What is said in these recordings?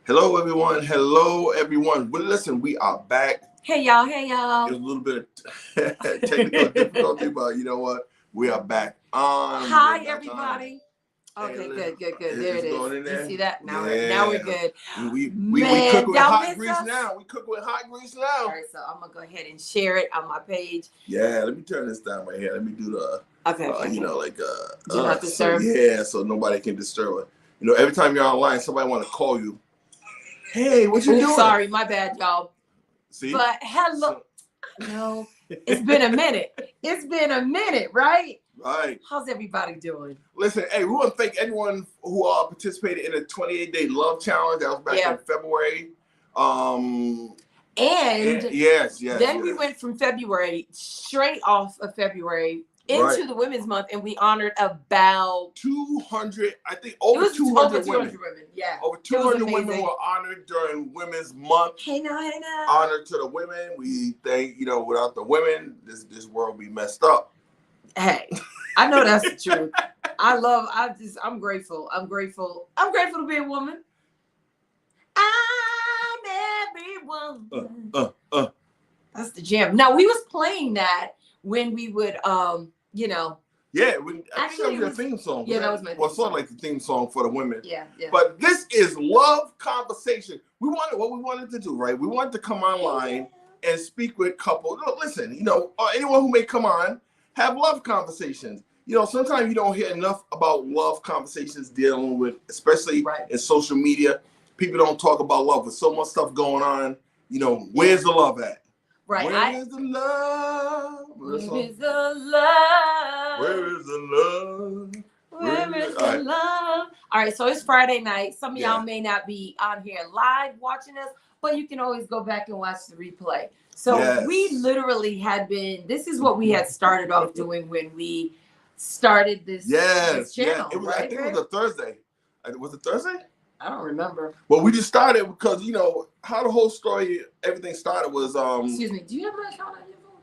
Hello, everyone. Hello, everyone. Well, listen, we are back. Hey, y'all. Hey, y'all. It was a little bit of technical difficulty, but you know what? We are back. Hi, everybody. Okay, Hey, good. There it going in is. there? You see that? Now Yeah. we're good. We Man, cook with y'all hot miss grease us? now. We cook with hot grease now. All right, so I'm gonna go ahead and share it on my page. Yeah, let me turn this down right here. Let me do the Okay. you know, like Do not disturb. so nobody can disturb it. You know, every time you're online, somebody want to call you. Hey, what you doing? Sorry, my bad, y'all. See? But hello. No, it's been a minute. Right? Right. How's everybody doing? Listen, hey, we want to thank everyone who participated in the 28-day love challenge. That was back in February. Yes. Then we went from February, straight off of February, into the Women's Month, and we honored about 200, I think over 200 women. Yeah. Over 200 women were honored during Women's Month. Hey now. Honor to the women. We think, without the women, this world be messed up. Hey, I know that's the truth. I'm grateful. I'm grateful to be a woman. I'm every woman. That's the jam. Now, we was playing that when we would, Yeah, actually, your theme song. Yeah, that was my theme sort song. of like the theme song for the women. Yeah. But this is Love Conversation. What we wanted to do, right? We wanted to come online and speak with couples. Listen, anyone who may come on, have love conversations. Sometimes you don't hear enough about love conversations dealing with, especially in social media. People don't talk about love with so much stuff going on. Where's the love at? Right. Where is the love? Where is the love? Where is the love? Where is the love? All right, so it's Friday night. Some of y'all may not be on here live watching us, but you can always go back and watch the replay. So we literally this is what we had started off doing when we started this channel. It was, I think it was a Thursday. Was it Thursday? I don't remember. Well, we just started because, how the whole story, everything started was... Excuse me, do you have my account on your phone?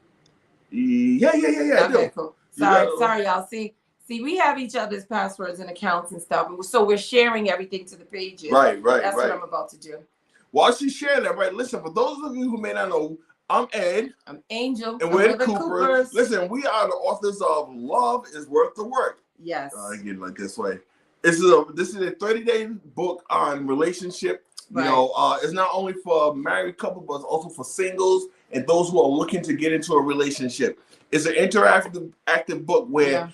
Yeah. Okay, cool. Sorry, y'all. See, we have each other's passwords and accounts and stuff, so we're sharing everything to the pages. Right. That's what I'm about to do. While she's sharing that, right, listen, for those of you who may not know, I'm Ed. I'm Angel. And we're the Coopers. Listen, we are the authors of Love is Worth the Work. Yes. Again, like this way. This is a 30-day book on relationship. It's not only for married couples, but it's also for singles and those who are looking to get into a relationship. It's an active book where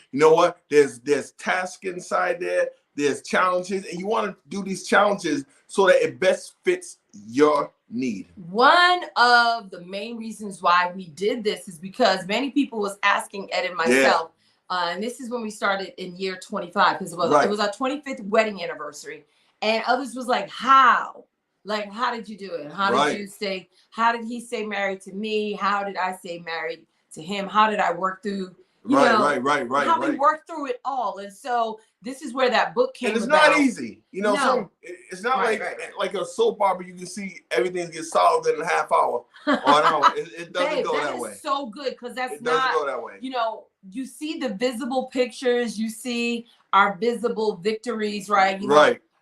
there's tasks inside there, there's challenges, and you want to do these challenges so that it best fits your need. One of the main reasons why we did this is because many people was asking Ed and myself. And this is when we started in year 25 because it was our 25th wedding anniversary. And others was like, how? Like, how did you do it? How did he stay married to me? How did I stay married to him? How did I work through, right. How we worked through it all. And so this is where that book came about. And it's not easy. It's not like a soap opera. You can see everything gets solved in a half hour or an hour. It doesn't go that way. That is so good because it doesn't go that way. You see the visible pictures, you see our visible victories, right?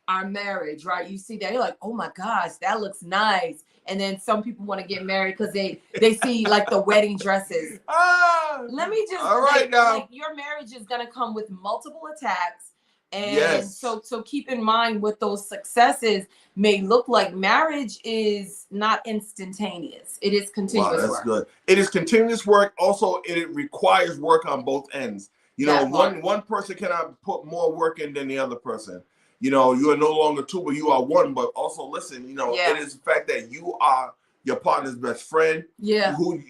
Our marriage, right? You see that, you're like, oh my gosh, that looks nice. And then some people want to get married because they see like the wedding dresses. Let me just now. Your marriage is gonna come with multiple attacks. And so keep in mind what those successes may look like. Marriage is not instantaneous. It is continuous work. That's good. It is continuous work. Also, it requires work on both ends. One person cannot put more work in than the other person. You are no longer two, but you are one. But also, listen, it is the fact that you are your partner's best friend. Yeah. Who,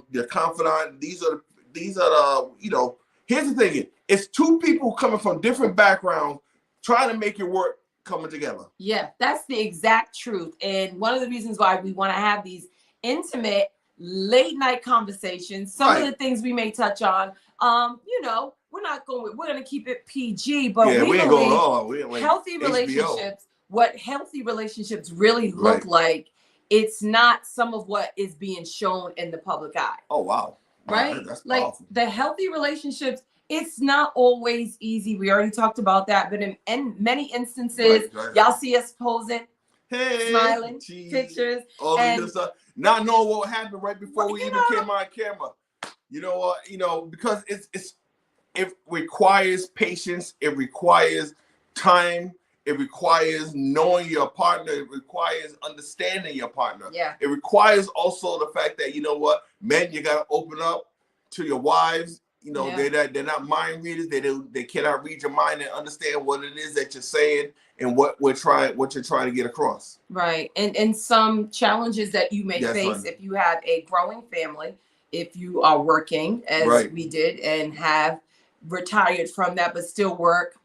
their confidant. These are the, here's the thing. It's two people coming from different backgrounds trying to make it work coming together. Yeah, that's the exact truth. And one of the reasons why we want to have these intimate late night conversations, some of the things we may touch on, we're going to keep it PG, but we ain't going all. We ain't like healthy relationships, HBO. What healthy relationships really look like, it's not some of what is being shown in the public eye. Oh, wow. Right? That's like powerful. The healthy relationships It's not always easy. We already talked about that, but in many instances, y'all see us posing, smiling, pictures, all of this stuff, not knowing what happened right before we even came on camera. You know what? Because it requires patience. It requires time. It requires knowing your partner. It requires understanding your partner. Yeah. It requires also the fact that, men, you gotta open up to your wives. They're not mind readers. They cannot read your mind and understand what it is that you're saying and what you're trying to get across. Right. And some challenges that you may face if you have a growing family, if you are working as we did and have retired from that, but still work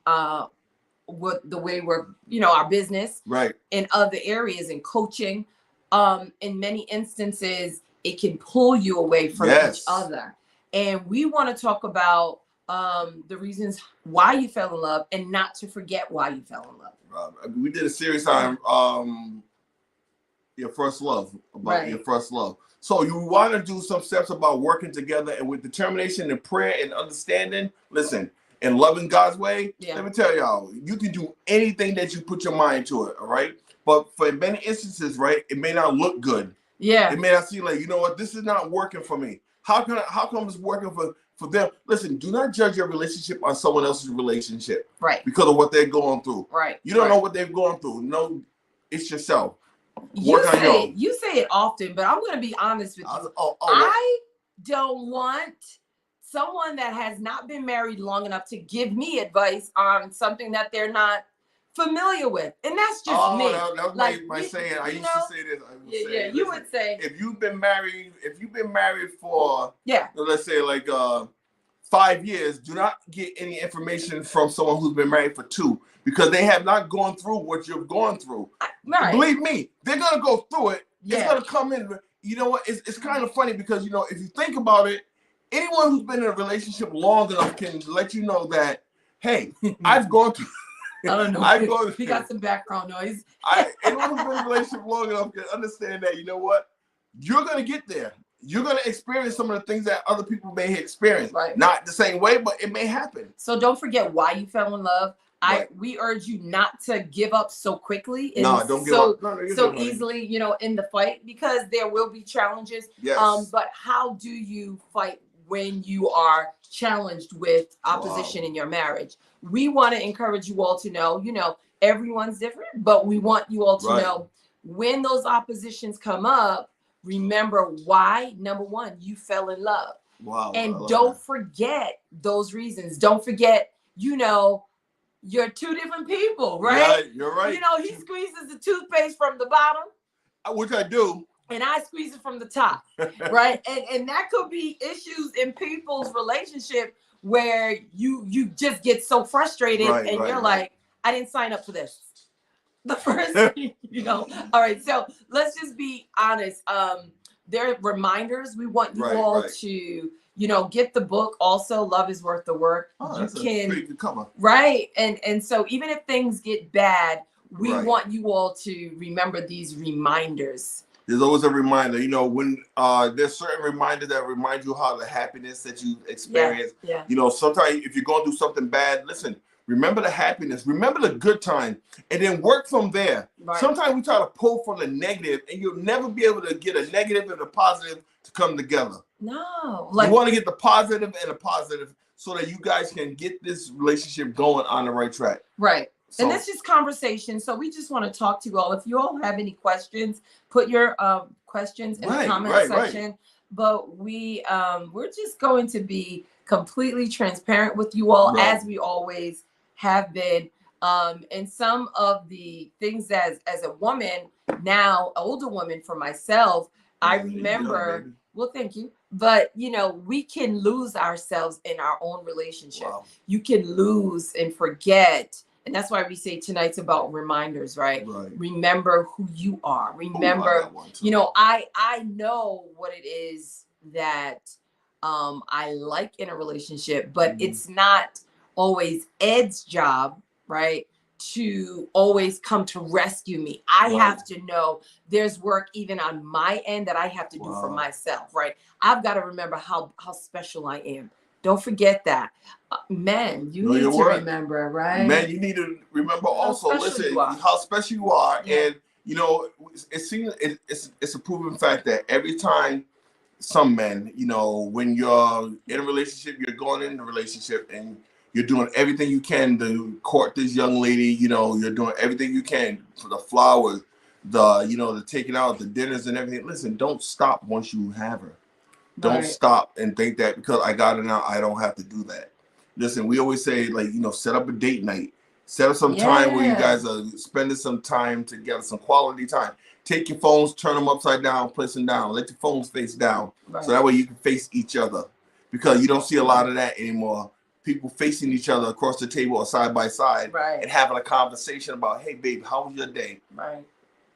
with the way we're, our business in other areas and coaching. In many instances, it can pull you away from each other. And we want to talk about the reasons why you fell in love and not to forget why you fell in love. We did a series on your first love, about your first love. So you want to do some steps about working together and with determination and prayer and understanding. Listen, and loving God's way, let me tell y'all, you can do anything that you put your mind to it, all right? But for many instances, it may not look good. Yeah. It may not seem like, this is not working for me. How come it's working for them? Listen, do not judge your relationship on someone else's relationship. Right. Because of what they're going through. Right. You don't know what they've gone through. No, it's yourself. You say it often, but I'm going to be honest with you. I don't want someone that has not been married long enough to give me advice on something that they're not familiar with, and that's just me. That was my saying. I used to say this. You would say if you've been married for let's say 5 years, do not get any information from someone who's been married for 2, because they have not gone through what you've gone through. Believe me, they're gonna go through it. It's gonna come in. You know what? It's kind of funny because if you think about it, anyone who's been in a relationship long enough can let you know that, hey, I've gone through. I don't know. He got some background noise. Anyone who's been in a relationship long enough can understand that, you're going to get there. You're going to experience some of the things that other people may experience. Right. Not the same way, but it may happen. So don't forget why you fell in love. We urge you not to give up so quickly and don't give up. Easily, in the fight, because there will be challenges. Yes. But how do you fight when you are challenged with opposition in your marriage? We want to encourage you all to know, everyone's different, but we want you all to know when those oppositions come up, remember why, number one, you fell in love. Wow. And don't forget those reasons. Don't forget, you're 2 different people, right? Right, you're right. He squeezes the toothpaste from the bottom. Which I do. And I squeeze it from the top, right? And that could be issues in people's relationship where you just get so frustrated and you're like, I didn't sign up for this. The first thing, All right, so let's just be honest. There are reminders. We want you all to, get the book. Also, Love is Worth the Work. That's a pretty good cover. Right. And so even if things get bad, we want you all to remember these reminders. There's always a reminder, when there's certain reminders that remind you how the happiness that you experience. Yeah. Sometimes if you're going through something bad, listen, remember the happiness, remember the good time, and then work from there. Right. Sometimes we try to pull from the negative, and you'll never be able to get a negative and a positive to come together. No. You want to get the positive and the positive so that you guys can get this relationship going on the right track. Right. So, and this is conversation. So we just want to talk to you all. If you all have any questions, put your questions in the comment section. But we're just going to be completely transparent with you all, as we always have been. And some of the things as a woman, now older woman for myself, I remember, thank you. But, we can lose ourselves in our own relationship. Wow. You can lose and forget. And that's why we say tonight's about reminders, right? Remember who you are. Remember, I know what it is that I like in a relationship, but it's not always Ed's job, right, to always come to rescue me. I have to know there's work even on my end that I have to do for myself, right? I've got to remember how special I am Don't forget that. Men, you know need your to worth. remember, right? Men, you need to remember also, listen, how special you are. Yeah. And, you know, it seems it's a proven fact that every time some men, you know, when you're in a relationship, you're going in a relationship and you're doing everything you can to court this young lady, you know, you're doing everything you can for the flowers, the taking out the dinners and everything. Listen, don't stop once you have her. Don't stop and think that because I got her now, I don't have to do that. Listen, we always say, like, you know, set up a date night. Set up some time where you guys are spending some time together, some quality time. Take your phones, turn them upside down, place them down. Let your phones face down. So that way you can face each other. Because you don't see a lot of that anymore. People facing each other across the table or side by side and having a conversation about, hey, babe, how was your day? Right.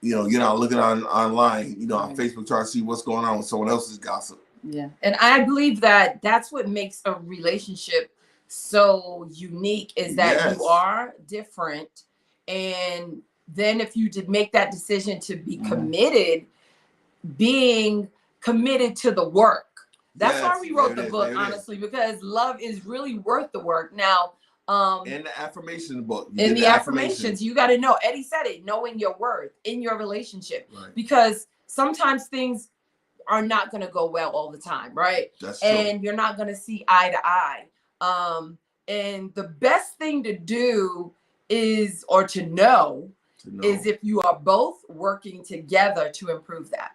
You know, you're not looking online, you know, on Facebook trying to see what's going on with someone else's gossip. Yeah. And I believe that that's what makes a relationship so unique is that you are different. And then if you did make that decision to be committed, being committed to the work. That's why we wrote the book, honestly, because love is really worth the work. Now, in the affirmation book, in the affirmations, you got to know, Eddie said it, knowing your worth in your relationship, because sometimes things are not going to go well all the time, right? That's true. And you're not going to see eye to eye. And the best thing to do is, or to know, is if you are both working together to improve that.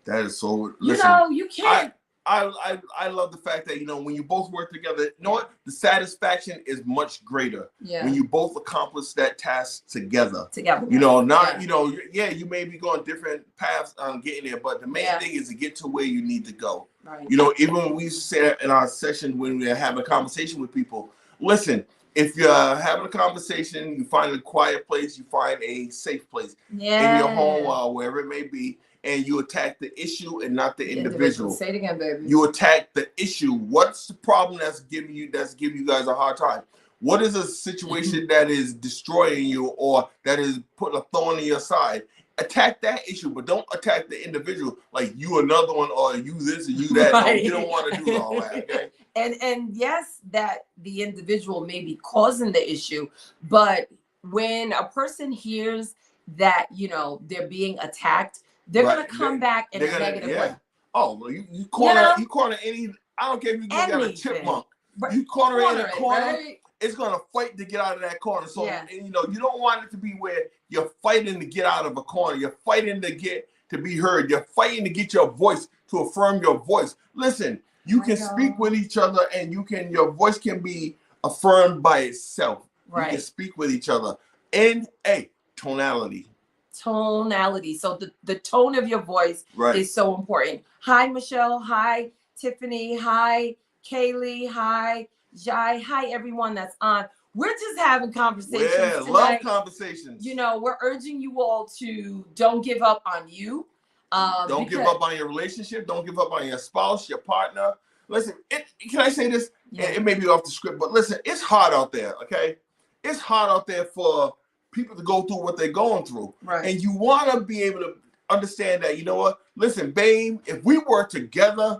That is so. Listen, you know, you can't. I love the fact that, you know, when you both work together, you know what? The satisfaction is much greater when you both accomplish that task together. You know, not, you know, you may be going different paths on getting there, but the main thing is to get to where you need to go. You know, even when we used to say that in our session when we are having a conversation with people, listen, if you're having a conversation, you find a quiet place, you find a safe place in your home or wherever it may be, and you attack the issue and not the individual. Say it again, baby. You attack the issue. What's the problem that's giving you guys a hard time? What is a situation that is destroying you or that is putting a thorn in your side? Attack that issue, but don't attack the individual like you another one or you this and you that. No, you don't want to do all that. Okay? And yes, that the individual may be causing the issue, but when a person hears that, you know, they're being attacked, they're gonna come back in a negative way. Oh, well, you corner any. I don't care if you got a chipmunk. You corner it in a corner. It's gonna fight to get out of that corner. So and, you know, you don't want it to be where you're fighting to get out of a corner. You're fighting to be heard. You're fighting to get your voice, to affirm your voice. Listen, you can speak with each other, and your voice can be affirmed by itself. You can speak with each other in a tonality. So the tone of your voice is so important. Hi, Michelle. Hi, Tiffany. Hi, Kaylee. Hi, Jai. Hi, everyone that's on. We're just having conversations tonight. Love conversations. You know, we're urging you all to don't give up on you. Don't give up on your relationship. Don't give up on your spouse, your partner. Listen, can I say this? It may be off the script, but listen, it's hard out there, okay? It's hard out there for people to go through what they're going through. And you want to be able to understand that, you know what? Listen, babe, if we work together,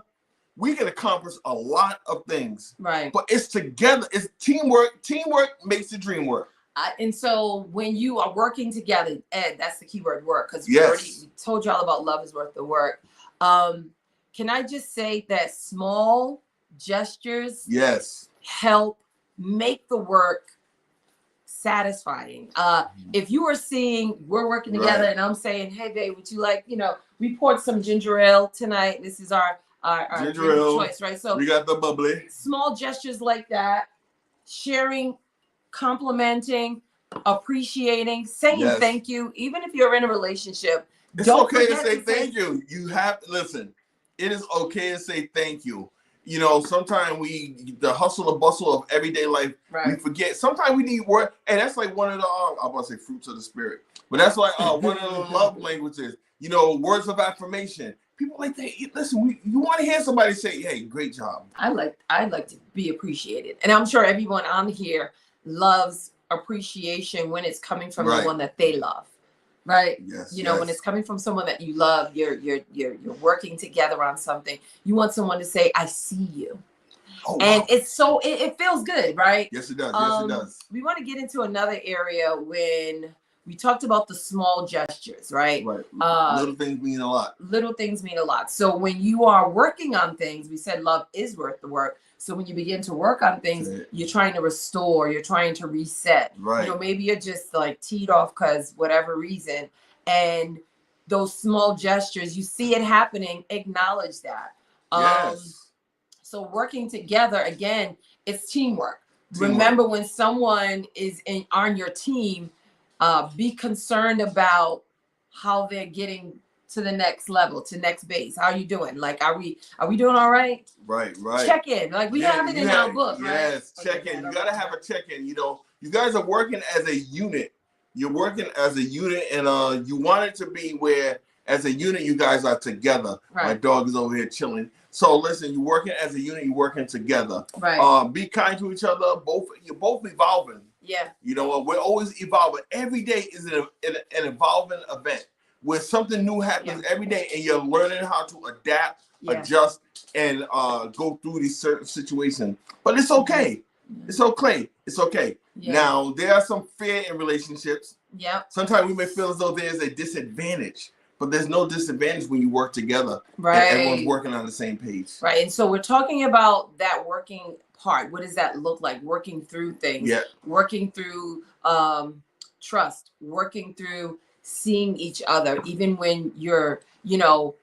we can accomplish a lot of things. But it's together. It's teamwork. Teamwork makes the dream work. And so when you are working together, Ed, that's the keyword, work, because we already told you all about love is worth the work. Can I just say that small gestures help make the work satisfying. If you are seeing we're working together and I'm saying, hey babe, would you like, you know, we poured some ginger ale tonight. This is our ginger ale choice, right? So we got the bubbly. Small gestures like that, sharing, complimenting, appreciating, saying thank you, even if you're in a relationship. It's okay to say thank you. You have to listen. It is okay to say thank you. You know, sometimes the hustle and bustle of everyday life, we forget. Sometimes we need work, and that's like one of the I'm about to say fruits of the spirit, but that's like one of the love languages. You know, words of affirmation. People like that. Listen, you want to hear somebody say, "Hey, great job." I like to be appreciated, and I'm sure everyone on here loves appreciation when it's coming from the one that they love. Right. You know, when it's coming from someone that you love, you're working together on something. You want someone to say, I see you. And it's so it feels good, right? Yes, it does. Yes, it does. We want to get into another area when we talked about the small gestures, right? Right. Little things mean a lot. Little things mean a lot. So when you are working on things, we said love is worth the work. So when you begin to work on things, you're trying to restore, you're trying to reset. Right. You know, maybe you're just like teed off because whatever reason. And those small gestures, you see it happening, acknowledge that. Yes. So working together, again, it's teamwork. Remember, when someone is on your team, be concerned about how they're getting to the next level, to next base. How are you doing? Like, are we doing all right? Right. Check in. Like we have it in our book, yes, right? Check in. You gotta have a check in. You know, you guys are working as a unit. You're working as a unit, and you want it to be where, as a unit, you guys are together. Right. My dog is over here chilling. So listen, you're working as a unit. You're working together. Right. Be kind to each other. You're both evolving. Yeah. You know what? We're always evolving. Every day is an evolving event where something new happens every day, and you're learning how to adapt, adjust, and go through these certain situations. But it's okay. It's okay. It's okay. Yeah. Now, there are some fear in relationships. Yeah. Sometimes we may feel as though there's a disadvantage, but there's no disadvantage when you work together. Right. And everyone's working on the same page. Right. And so we're talking about that working part. What does that look like? Working through things. Yeah. Working through trust. Working through seeing each other, even when you're, you know,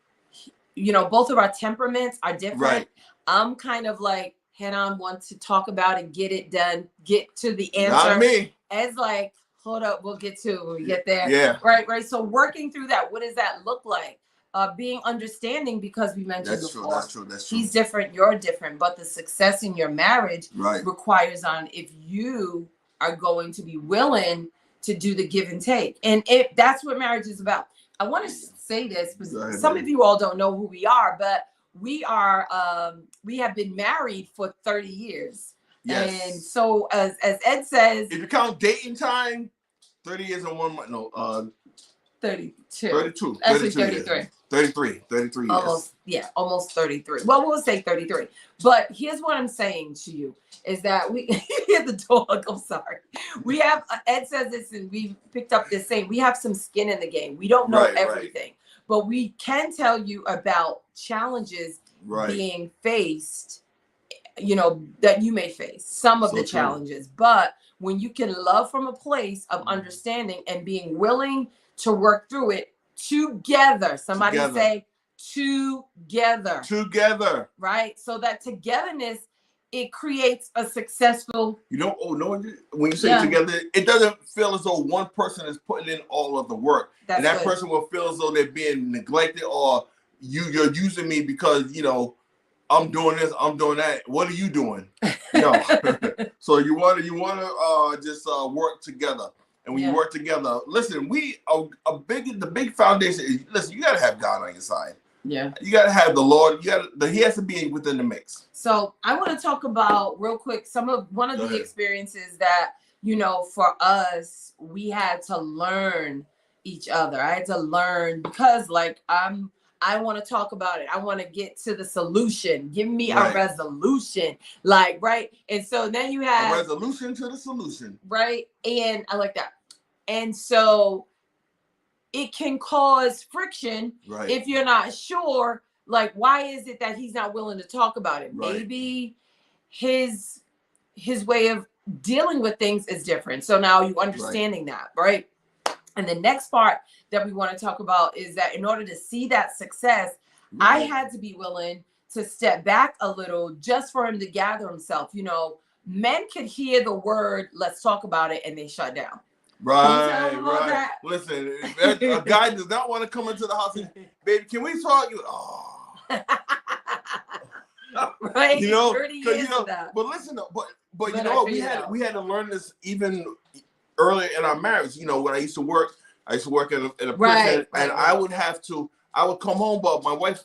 both of our temperaments are different. Right. I'm kind of like head on, want to talk about it, get it done, get to the answer. Not me. As like, hold up, we'll get to it when we get there. Yeah. Right. So working through that, what does that look like? Being understanding, because we mentioned before. That's true. He's different, you're different, but the success in your marriage requires on if you are going to be willing to do the give and take. And that's what marriage is about. I want to say this because some of you all don't know who we are, but we have been married for 30 years. Yes. And so as Ed says, if you count dating time, 30 years and 1 month. No, 32. 32. Actually 33. 33 years. Almost 33. Well, we'll say 33. But here's what I'm saying to you is that we hear the dog. I'm sorry. We have, Ed says this, and we picked up this saying, we have some skin in the game. We don't know everything, but we can tell you about challenges being faced, that you may face some of the challenges. But when you can love from a place of understanding and being willing to work through it together, somebody say together, right? So that togetherness, it creates a successful, when you say together, it doesn't feel as though one person is putting in all of the work. And that person will feel as though they're being neglected, or you're using me because I'm doing this, I'm doing that. What are you doing? No. So you want to just work together. And when you work together, listen, the big foundation is, listen, you got to have God on your side. Yeah. You got to have the Lord. He has to be within the mix. So I want to talk about real quick one of the experiences that, for us, we had to learn each other. I had to learn because I want to talk about it. I want to get to the solution. Give me a resolution. And so then you have a resolution to the solution. Right. And I like that. And so it can cause friction if you're not sure, why is it that he's not willing to talk about it? Right. Maybe his way of dealing with things is different. So now you understanding that, right? And the next part that we want to talk about is that in order to see that success, I had to be willing to step back a little just for him to gather himself. Men could hear the word, let's talk about it, and they shut down. Right. Listen, a guy does not want to come into the house and, baby, can we talk? Right. But listen, but we had to learn this even earlier in our marriage. When I used to work in a prison, and I would come home, but my wife,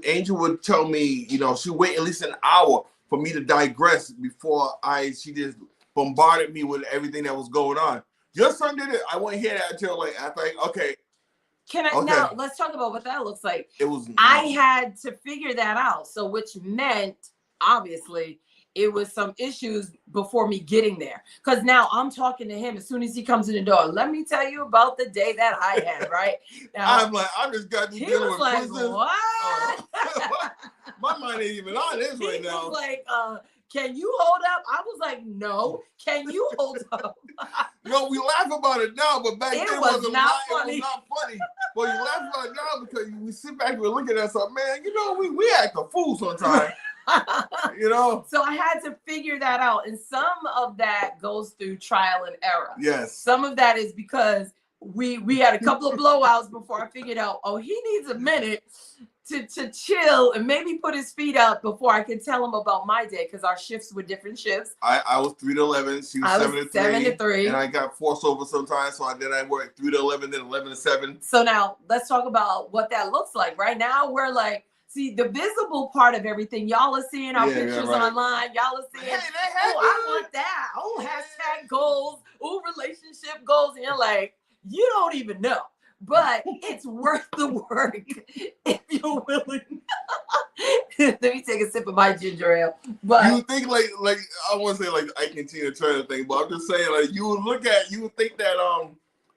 Angel would tell me, she wait at least an hour for me to digress before she just bombarded me with everything that was going on. Your son did it. I wouldn't hear that until I think, okay. Now let's talk about what that looks like. I had to figure that out. So which meant obviously it was some issues before me getting there. Because now I'm talking to him as soon as he comes in the door. Let me tell you about the day that I had, right? Now, I'm like, I just got you he dealing was with like, prisoners. what? My mind ain't even on this right now. He was like, can you hold up? I was like, no. Can you hold up? We laugh about it now, but back then it was not funny. It was not funny. But you laugh about it now because we sit back and we look at that stuff, man. We act a fool sometimes. So I had to figure that out, and some of that goes through trial and error. Yes. Some of that is because we had a couple of blowouts before I figured out, oh, he needs a minute to chill and maybe put his feet up before I could tell him about my day, because our shifts were different shifts. I was 3 to 11. She was 7 to 3. And I got forced over sometimes, so I worked 3 to 11, then 11 to 7. So now let's talk about what that looks like. Right now we're like, see, the visible part of everything. Y'all are seeing our pictures online. Y'all are seeing, I want that. Oh, hashtag goals. Oh, relationship goals. And you're like, you don't even know. But it's worth the work if you're willing. Let me take a sip of my ginger ale. But you think like I want to say like Ike and Tina Turner thing, but I'm just saying like you would think that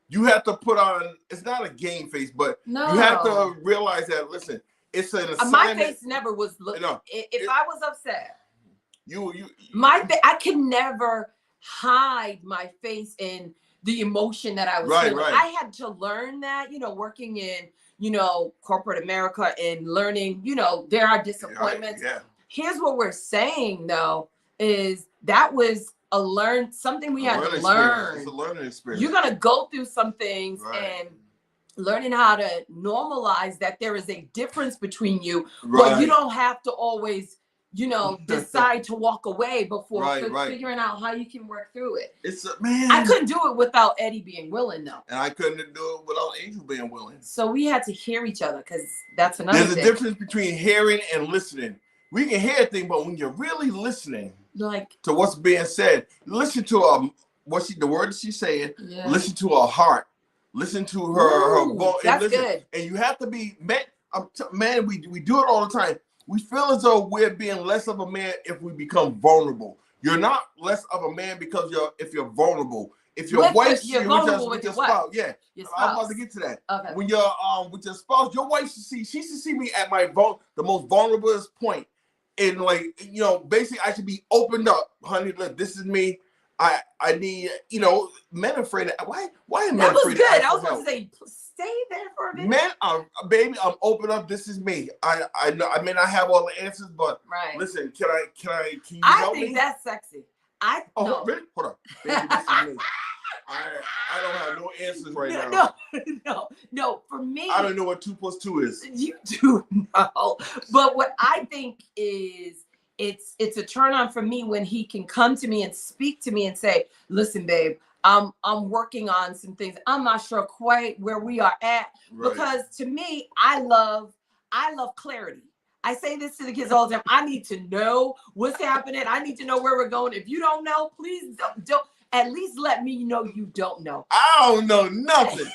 you have to put on, it's not a game face, but you have to realize that, listen, it's an assignment. My face never was looking. If I was upset, I could never hide my face in the emotion that I was feeling. Right. I had to learn that, working in, corporate America and learning, there are disappointments. Yeah. Here's what we're saying though, is that was something we had to learn. It's a learning experience. You're going to go through some things and learning how to normalize that there is a difference between you, but you don't have to always, decide to walk away before figuring out how you can work through it. I couldn't do it without Eddie being willing, though. And I couldn't do it without Angel being willing. So we had to hear each other, because that's another thing. There's a difference between hearing and listening. We can hear a thing, but when you're really listening to what's being said, listen to the words she's saying, listen to her heart, listen to her voice. That's good. And you have to be, man, we do it all the time. We feel as though we're being less of a man if we become vulnerable. You're not less of a man because if you're vulnerable. If your wife, you're vulnerable with your spouse. Yeah, your spouse. I'm about to get to that. Okay. When you're with your spouse, your wife she should see me at the most vulnerable point. And basically I should be opened up, honey. Look, this is me. I need, men are afraid of, why are men afraid of? That was good. I was going to say, stay there for a minute. Men baby, I'm open up. This is me. I know I may not have all the answers, but listen, can you help me? I think that's sexy. Really? Hold on. Baby, this is me. I don't have no answers right now. No. For me, I don't know what 2 + 2 is. You do know. But what I think is, it's a turn on for me when he can come to me and speak to me and say, listen, babe, I'm working on some things. I'm not sure quite where we are at, because to me, I love clarity. I say this to the kids all the time. I need to know what's happening. I need to know where we're going. If you don't know, please don't at least let me know you don't know. I don't know nothing.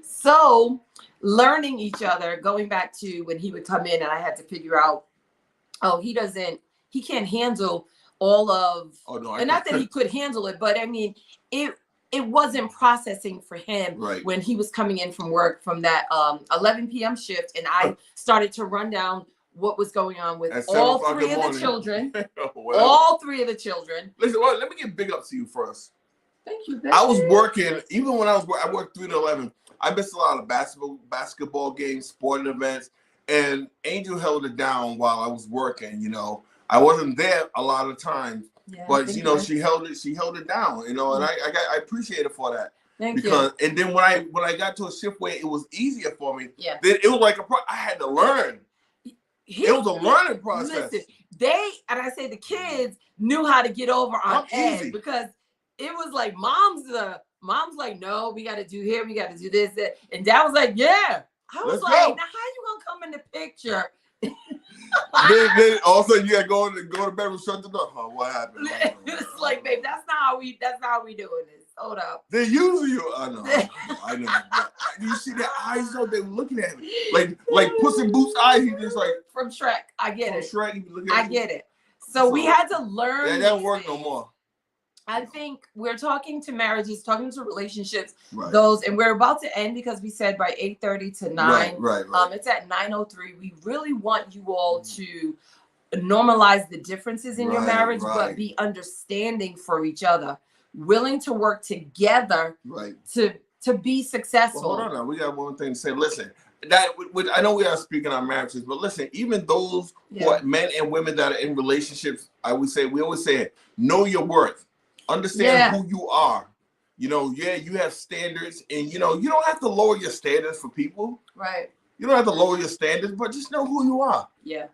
So learning each other, going back to when he would come in and I had to figure out, he can't handle all of, and not that he could handle it, but I mean, it wasn't processing for him when he was coming in from work from that 11 p.m. shift, and I started to run down what was going on with all 3 of the children. All 3 of the children. Listen, let me get big up to you first. Thank you. I was working, even when I worked 3 to 11. I missed a lot of basketball games, sporting events, and Angel held it down while I was working. I wasn't there a lot of times, but she held it down. And I appreciate her for that. Thank you. And then when I got to a shift where it was easier for me, then it was like I had to learn. It was a learning process. Listen, the kids knew how to get over on Ed, because it was like mom's like, no, we got to do here, we got to do this, that. And Dad was like, yeah. I was like, now how you gonna come in the picture? then all of a sudden you gotta go to bed and shut the door. Oh, what happened? It's like, babe, that's not how we doing this. Hold up. They usually you. I know. You see their eyes though? They were looking at me like Puss in Boots' eyes. He just like from Shrek. I get it. Shrek, he looking I at get it. So we had to learn. Yeah, that don't work no more. I think we're talking to marriages, talking to relationships, right. those, and we're about to end because we said by 8:30 to 9. Right. It's at 9:03. We really want you all to normalize the differences in your marriage, but be understanding for each other, willing to work together to be successful. Well, hold on now. We got one thing to say. Listen, that I know we are speaking on marriages, but listen, even those who are men and women that are in relationships, we always say, know your worth. Understand who you are. You know, you have standards, and you don't have to lower your standards for people. Right. You don't have to lower your standards, but just know who you are. Yeah.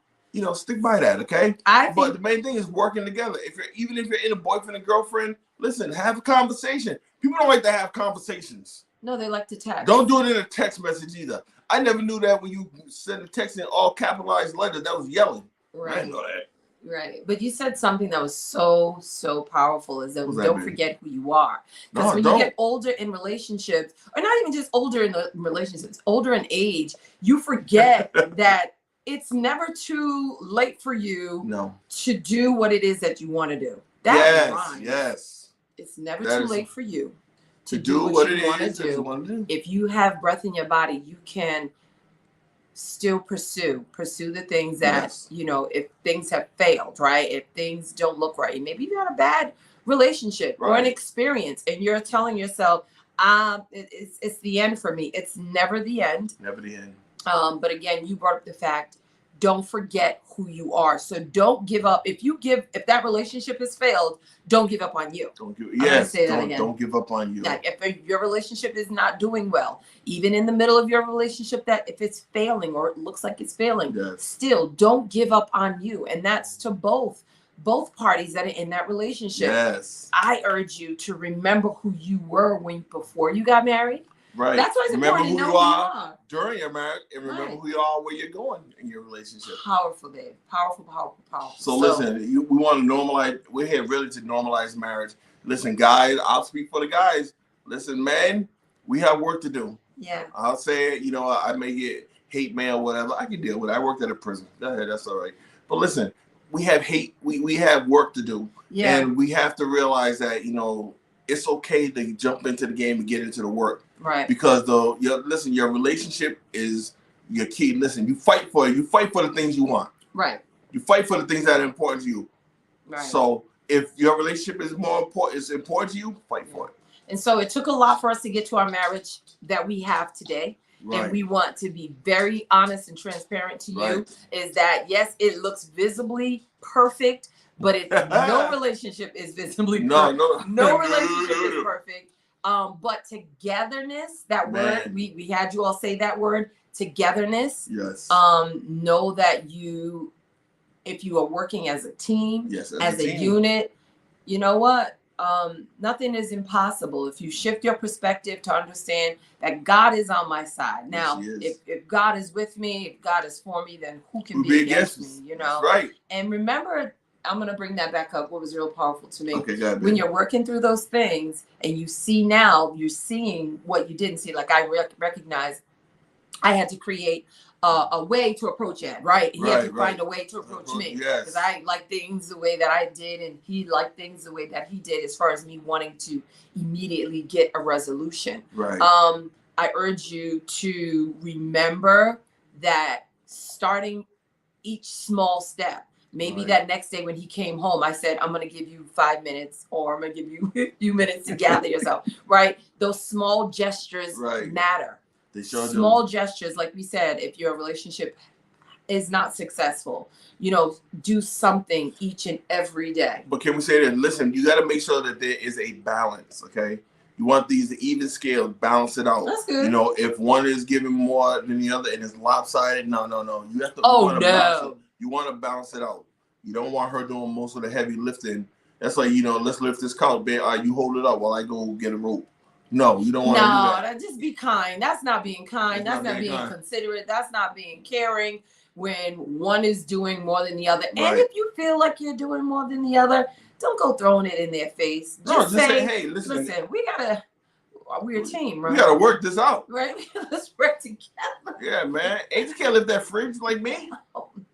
Stick by that, okay? But the main thing is working together. Even if you're in a boyfriend and girlfriend, listen, have a conversation. People don't like to have conversations. No, they like to text. Don't do it in a text message either. I never knew that when you send a text in all capitalized letters, that was yelling. Right. I didn't know that. Right. But you said something that was so powerful, is that don't forget who you are. Because when you get older in relationships, or not even just older in the relationships, older in age, you forget that it's never too late for you to do what it is that you want to do. Yes. It's never too late for you to do what you want to do. If you have breath in your body, you can still pursue the things that if things have failed, right? If things don't look right, maybe you had a bad relationship or an experience, and you're telling yourself, it's the end for me. It's never the end. Never the end. But again, you brought up the fact, don't forget who you are. So don't give up. If that relationship has failed, don't give up on you. Don't give up on you. Like if your relationship is not doing well, even in the middle of your relationship, that if it's failing or it looks like it's failing, still don't give up on you. And that's to both parties that are in that relationship. Yes. I urge you to remember who you were before you got married. Right. That's why it's important to know who you are during your marriage, and remember who you are where you're going in your relationship. Powerful, Dave. Powerful. So listen, we want to normalize. We're here really to normalize marriage. Listen, guys, I'll speak for the guys. Listen, man, we have work to do. Yeah. I'll say it. I may get hate mail, whatever. I can deal with it. I worked at a prison. Go ahead, that's all right. But listen, we have hate. We have work to do. Yeah. And we have to realize that it's okay to jump into the game and get into the work. Right. Because your relationship is your key. Listen, you fight for it. You fight for the things you want. Right. You fight for the things that are important to you. Right. So if your relationship is important to you, fight for it. And so it took a lot for us to get to our marriage that we have today. Right. And we want to be very honest and transparent to you, is that yes, it looks visibly perfect, but no relationship is visibly perfect. No relationship is perfect. But togetherness, that word, we had you all say that word, togetherness. Yes. Know that if you are working as a team, as a unit, you know what? Nothing is impossible if you shift your perspective to understand that God is on my side. Now, if God is with me, if God is for me, then who can be against me? That's right. And remember, I'm going to bring that back up. What was real powerful to me. Okay, God, when you're working through those things and you see now, you're seeing what you didn't see. Like I recognize I had to create a way to approach Ed, right? He had to find a way to approach me. Because I like things the way that I did, and he liked things the way that he did, as far as me wanting to immediately get a resolution. Right. I urge you to remember that starting each small step. Maybe that next day when he came home, I said, I'm going to give you 5 minutes, or I'm going to give you a few minutes to gather yourself, right? Those small gestures matter. They sure small gestures, like we said, if your relationship is not successful, do something each and every day. But can we say that, listen, you got to make sure that there is a balance, okay? You want these to even scale, balance it out. That's good. If one is giving more than the other and it's lopsided, no. You have to you want to balance it out. You don't want her doing most of the heavy lifting. That's like, let's lift this couch, babe. All right, you hold it up while I go get a rope. No, you don't want to do that. No, just be kind. That's not being kind. That's not being considerate. That's not being caring. when one is doing more than the other. Right. And if you feel like you're doing more than the other, don't go throwing it in their face. Just say, hey, listen, we're a team, right? We gotta work this out. Right? Let's work together. Yeah, man. Angel can't lift that fridge like me.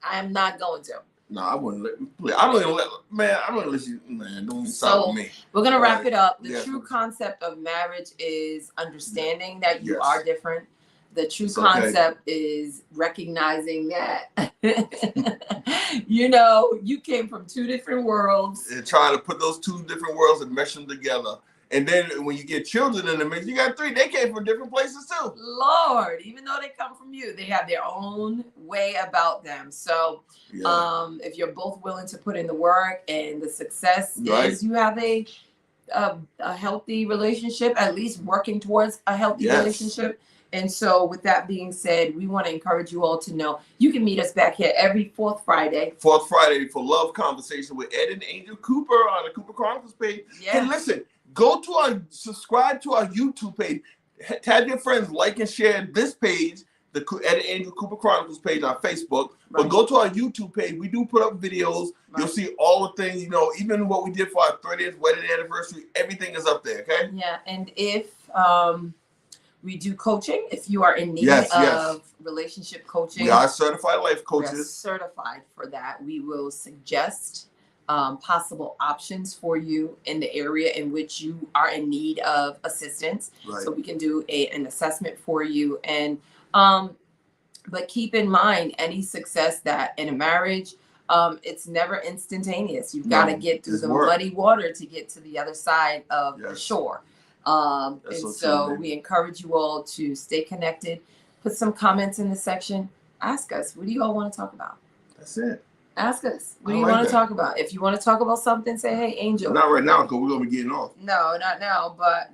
I'm not going to. No, I wouldn't let. I don't even let. Man, I don't let you. Man, don't even stop with me. We're gonna wrap it up. The Yeah. true concept of marriage is understanding that you Yes. are different. The true It's okay. concept is recognizing that you came from two different worlds. And trying to put those two different worlds and mesh them together. And then when you get children in the mix, you got three. They came from different places too. Lord, even though they come from you, they have their own way about them. So if you're both willing to put in the work, and the success is you have a healthy relationship, at least working towards a healthy relationship. And so with that being said, we want to encourage you all to know you can meet us back here every fourth Friday. Fourth Friday for Love Conversation with Ed and Angel Cooper on the Cooper Chronicles page. Yeah. And listen, subscribe to our YouTube page. Tag your friends, like and share this page, the Ed and Angel Cooper Chronicles page on Facebook. Right. But go to our YouTube page. We do put up videos. Right. You'll see all the things, even what we did for our 30th wedding anniversary. Everything is up there, okay? Yeah, and if we do coaching, if you are in need of relationship coaching. We are certified life coaches. We are certified for that. We will suggest possible options for you in the area in which you are in need of assistance. Right. So we can do an assessment for you. And but keep in mind, any success that in a marriage, it's never instantaneous. You've got to get through the muddy water to get to the other side of the shore. And so we encourage you all to stay connected. Put some comments in the section. Ask us, what do you all want to talk about? That's it. Ask us. What do you want to talk about? If you want to talk about something, say, hey, Angel. Not right now, because we're going to be getting off. No, not now. But,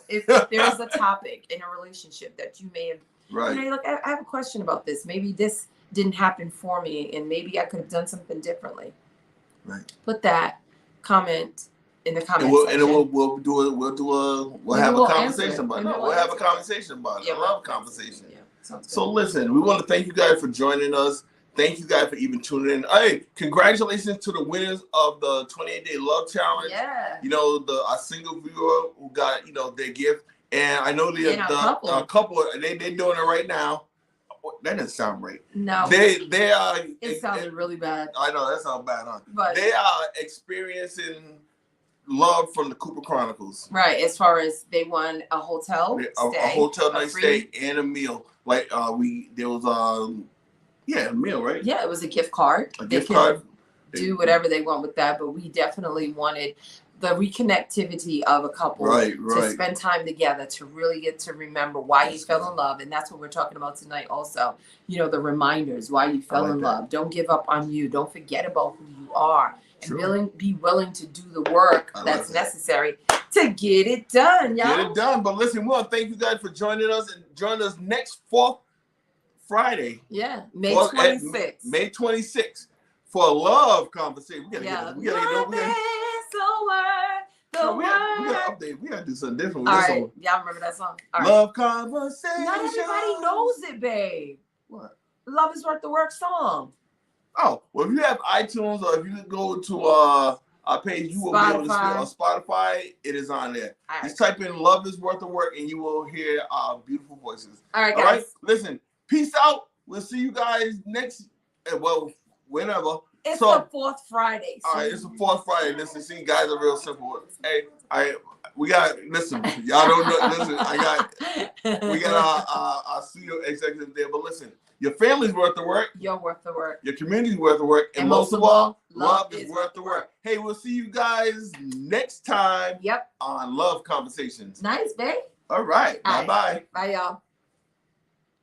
if there's a topic in a relationship that you may have, look, I have a question about this. Maybe this didn't happen for me, and maybe I could have done something differently. Right. Put that comment in the comments section. And we'll have a conversation about it. We'll have a conversation about it. I love conversation. Yeah, sounds good. So listen, we want to thank you guys for joining us. Thank you guys for even tuning in. Hey, congratulations to the winners of the 28-day love challenge. Yeah. Our single viewer who got, their gift. And I know the couple, they're doing it right now. That doesn't sound right. No. They are. It sounded really bad. I know, that sounds bad, huh? But they are experiencing love from the Cooper Chronicles. Right. As far as they won a hotel stay. A hotel night stay and a meal. Like there was a meal, right? Yeah, it was a gift card. Gift card. Do whatever they want with that, but we definitely wanted the reconnectivity of a couple to spend time together, to really get to remember why you fell in love. And that's what we're talking about tonight also. The reminders, why you fell in love. Don't give up on you. Don't forget about who you are. True. And be willing to do the work that's necessary to get it done, y'all. Get it done. But listen, we want to thank you guys for joining us, and join us next fourth Friday. Yeah, May 26th. May 26th for a love conversation. We gotta we gotta update. We gotta do something different with this song. All right, y'all remember that song? All right. Love conversation. Not everybody knows it, babe. What? Love is Worth the Work song. Oh, well, if you have iTunes or if you go to our page, you will be able to see on Spotify. It is on there. Right. Just type in "Love is Worth the Work" and you will hear our beautiful voices. All right, guys. All right, listen. Peace out. We'll see you guys whenever. It's the fourth Friday. All right, it's the fourth Friday. Listen, see, guys are real simple. Hey, we got, listen, y'all don't know, listen, we got our studio executive there, but listen, your family's worth the work. You're worth the work. Your community's worth the work. And most of all, love is worth the work. Hey, we'll see you guys next time on Love Conversations. Nice, babe. All right. Bye-bye. Bye, y'all.